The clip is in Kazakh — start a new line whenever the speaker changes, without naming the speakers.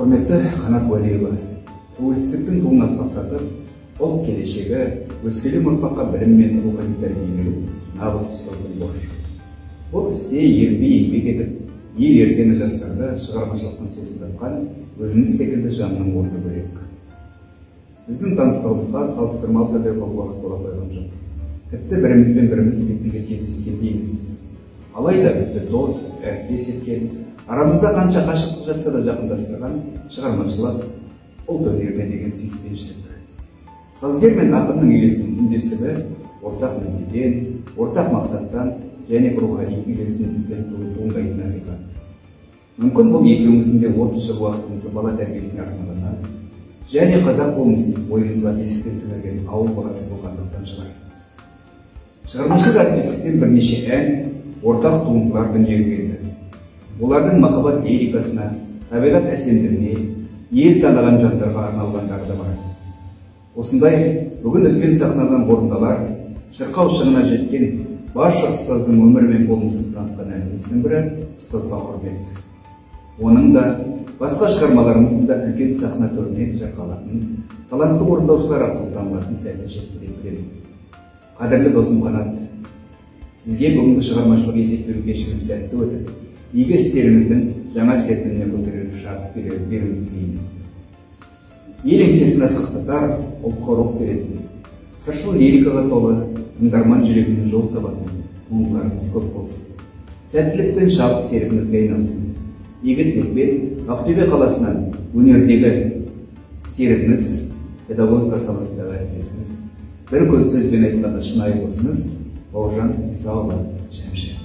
Құрметті Қанат Уәлиева, тәуелсіздіктің туын асқақтатып, ұлт келешегі, өскелең ұрпаққа білім мен рухани тәрбиелеу нағыз ұстаздың борышы. Бұл істе ерінбей еңбек етіп, ел ертеңі жастарды шығармашылықтың сусындатқан өзіңіз секілді жанның орны бөлек. Біздің таныстығымызға салыстырмалы түрде көп уақыт бола қойған жоқ. Тіпті бірімізбен біріміз бетпе-бет кездескендей емеспіз. Алайда бізді дос, әріптес еткен, арамызда қанша қашықтық жатса да жақындастырған шығармашылық, ұлт өнеріне деген сүйіспеншілік. Сазгер мен ақынның үндестігі ортақ мүддеден, ортақ мақсаттан және рухани үйлесімділіктен туындайтын ақиқат. Мүмкін бұл екеуміздің де 30 жыл уақытымызды бала тәрбиесіне арнағаннан және қазақ болмысын бойымызға бесіктен сіңірген ауыл баласы болғандықтан шығар. Шығармашылық әріптестіктен бірнеше ән, ортақ туындылар дүниеге келді. Олардың махаббат лирикасына, табиғат әсемдігіне, ел таныған жандарға арналғандары да бар. Осындай бүгін үлкен сахнадан орындалар, шырқау шыңына жеткен барша ұстаздың өмірі мен болмысын танытқан әніміздің бірі ұстазға құрмет. Оның да басқа шығармаларымыздың да үлкен сахна төрінен шырқалатын, талантты орындаушылар арқылы танылатын сәті жетті деп білемін. Қадірлі досым Қанат, сізге бүгінгі шығармашылық есеп беру кешіңіз сәтті өтіп, игі істеріңіздің жаңа серпініне көтерер шарт беруін тілеймін. Ел еңсесін асқақтатар, ұлтқа рух беретін, сыршыл лирикаға толы, тыңдарман жүрегінен жол табатын туындыларыңыз көп болсын. Сәттілік пен шабыт серігіңізге айналсын. Игі тілекпен Ақтөбе қаласынан өнердегі серігіңіз, педагогика саласындағы әріптесіңіз, бір көз сөзбен айтқанда шынайы досыңыз Бауыржан Исаұлы Шәмші.